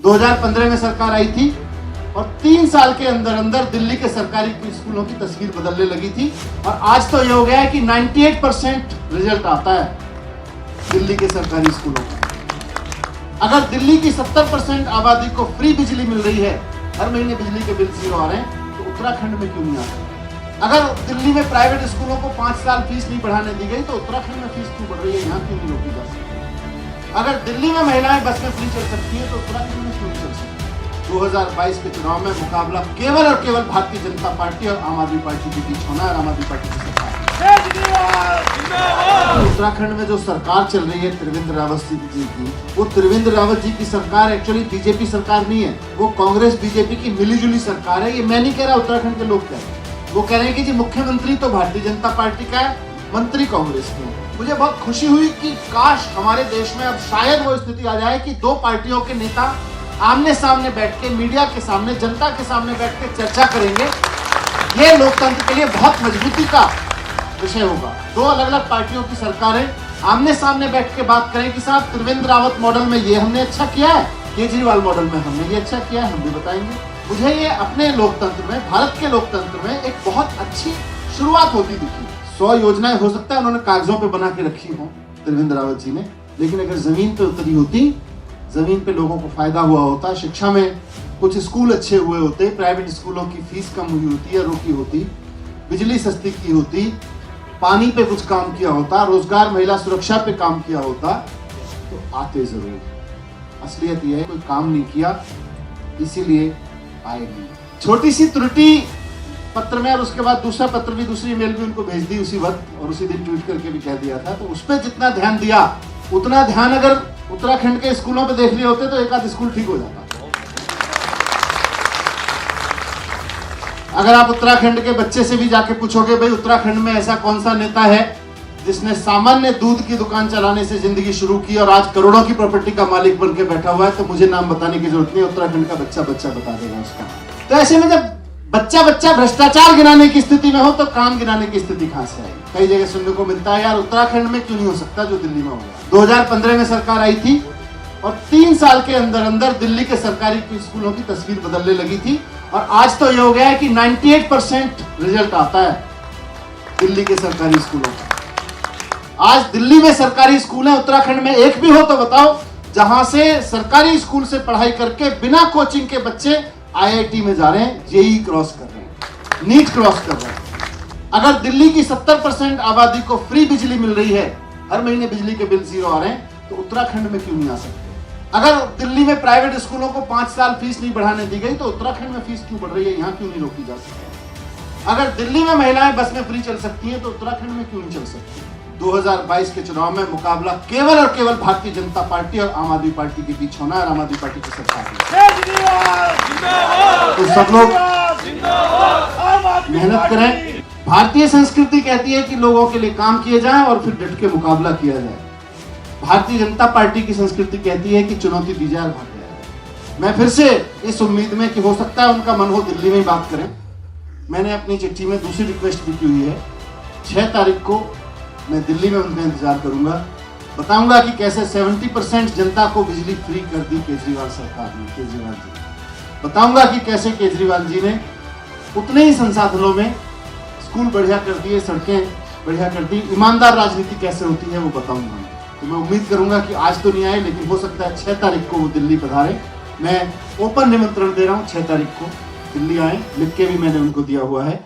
2015 में सरकार आई थी और 3 साल के अंदर अंदर दिल्ली के सरकारी स्कूलों की तस्वीर बदलने लगी थी। और आज तो ये हो गया है कि 98% रिजल्ट आता है दिल्ली के सरकारी स्कूलों का। अगर दिल्ली की 70% आबादी को फ्री बिजली मिल रही है, हर महीने बिजली के बिल 0 आ रहे हैं, तो उत्तराखंड में क्यों नहीं आ रहा? अगर दिल्ली में प्राइवेट स्कूलों को 5 साल फीस नहीं बढ़ाने दी गई, तो उत्तराखंड में फीस क्यों बढ़ रही है, यहाँ क्यों नहीं रोकी जा सकती? अगर दिल्ली में महिलाएं बस में फ्री चल सकती है, तो उत्तराखंड में क्यों नहीं चल सकती? 2022 के चुनाव में मुकाबला केवल और केवल भारतीय जनता पार्टी और आम आदमी पार्टी के बीच होना है और आम आदमी पार्टी की सरकार। उत्तराखंड में जो सरकार चल रही है त्रिवेंद्र रावत जी की, वो त्रिवेंद्र रावत जी की सरकार एक्चुअली बीजेपी सरकार नहीं है, वो कांग्रेस बीजेपी की मिलीजुली सरकार है। ये मैं नहीं कह रहा, उत्तराखंड के लोग कह रहे हैं। वो कह रहे हैं कि जी मुख्यमंत्री तो भारतीय जनता पार्टी का है, मंत्री कांग्रेस के हैं। मुझे बहुत खुशी हुई कि काश हमारे देश में अब शायद वो स्थिति आ जाए कि 2 पार्टियों के नेता आमने सामने बैठ के, मीडिया के सामने, जनता के सामने बैठ के चर्चा करेंगे। ये लोकतंत्र के लिए बहुत मजबूती का विषय होगा। 2 अलग अलग पार्टियों की सरकारें आमने सामने बैठ के बात करें कि साहब त्रिवेंद्र रावत मॉडल में ये हमने अच्छा किया है, केजरीवाल मॉडल में हमने ये अच्छा किया है, हम भी बताएंगे। मुझे ये अपने लोकतंत्र में, भारत के लोकतंत्र में एक बहुत अच्छी शुरुआत होती दिखी। 100 योजनाएं हो सकता है उन्होंने कागजों पे बना के रखी हो त्रिवेंद्र रावत जी ने, लेकिन अगर जमीन पे उतरी होती, जमीन पे लोगों को फायदा हुआ होता, शिक्षा में कुछ स्कूल अच्छे हुए होते, प्राइवेट स्कूलों की फीस कम हुई होती या रोकी होती, बिजली सस्ती की होती, पानी पे कुछ काम किया होता, रोजगार महिला सुरक्षा पे काम किया होता, तो आते जरूर। असलियत यह है कोई काम नहीं किया, इसीलिए आए नहीं। छोटी सी त्रुटि पत्र में, और उसके बाद दूसरा पत्र भी, दूसरी मेल भी उनको भेज दी उसी वक्त, और उसी दिन ट्वीट करके भी कह दिया था। तो उस पर जितना ध्यान दिया, उतना ध्यान अगर उत्तराखंड के स्कूलों पे देख लिए होते तो एक आध स्कूल ठीक हो जाता। अगर आप उत्तराखंड के बच्चे से भी जाके पूछोगे, भाई उत्तराखंड में ऐसा कौन सा नेता है जिसने सामान्य दूध की दुकान चलाने से जिंदगी शुरू की और आज करोड़ों की प्रॉपर्टी का मालिक बन के बैठा हुआ है, तो मुझे नाम बताने की जरूरत नहीं, उत्तराखंड का बच्चा बच्चा बता देगा उसका। तो ऐसे में जब बच्चा बच्चा भ्रष्टाचार गिनाने की स्थिति में हो, तो काम गिनाने की स्थिति कहां से आएगी? कई जगह सुनने को मिलता है यार उत्तराखंड में क्यों नहीं हो सकता जो दिल्ली में हो गया। 2015 में सरकार आई थी और 3 साल के अंदर अंदर दिल्ली के सरकारी स्कूलों की तस्वीर बदलने लगी थी। और आज तो ये हो गया है कि 98% रिजल्ट आता है दिल्ली के सरकारी स्कूलों का। आज दिल्ली में सरकारी स्कूल है, उत्तराखंड में एक भी हो तो बताओ जहां से सरकारी स्कूल से पढ़ाई करके बिना कोचिंग के बच्चे IIT में जा रहे हैं, जेई क्रॉस कर रहे हैं, नीट क्रॉस कर रहे हैं। अगर दिल्ली की 70% आबादी को फ्री बिजली मिल रही है, हर महीने बिजली के बिल 0 आ रहे हैं, तो उत्तराखंड में क्यों नहीं आ सकते? अगर दिल्ली में प्राइवेट स्कूलों को 5 साल फीस नहीं बढ़ाने दी गई, तो उत्तराखंड में फीस क्यों बढ़ रही है, यहाँ क्यों नहीं रोकी जा सकती? अगर दिल्ली में महिलाएं बस में फ्री चल सकती हैं, तो उत्तराखंड में क्यों नहीं चल सकती? 2022 के चुनाव में मुकाबला केवल और केवल भारतीय जनता पार्टी और आम आदमी पार्टी के बीच होना है और आम आदमी पार्टी की सरकार है। तो सब लोग मेहनत करें। भारतीय संस्कृति कहती है कि लोगों के लिए काम किए जाए और फिर डट के मुकाबला किया जाए। भारतीय जनता पार्टी की संस्कृति कहती है कि चुनौती दी जाए और भाग जाए। मैं फिर से इस उम्मीद में कि हो सकता है उनका मन हो दिल्ली में ही बात करें, मैंने अपनी चिट्ठी में दूसरी रिक्वेस्ट भी की हुई है। 6 तारीख को मैं दिल्ली में उनका इंतजार करूंगा, बताऊंगा कि कैसे 70% जनता को बिजली फ्री कर दी केजरीवाल सरकार ने, केजरीवाल जी। बताऊंगा कि कैसे केजरीवाल जी ने उतने ही संसाधनों में स्कूल बढ़िया कर दिए, सड़कें बढ़िया कर दी, ईमानदार राजनीति कैसे होती है वो बताऊंगा। तो मैं उम्मीद करूंगा कि आज तो नहीं आए, लेकिन हो सकता है 6 तारीख को वो दिल्ली पधारे। मैं ओपन निमंत्रण दे रहा हूँ, 6 तारीख को दिल्ली आए, लिख के भी मैंने उनको दिया हुआ है।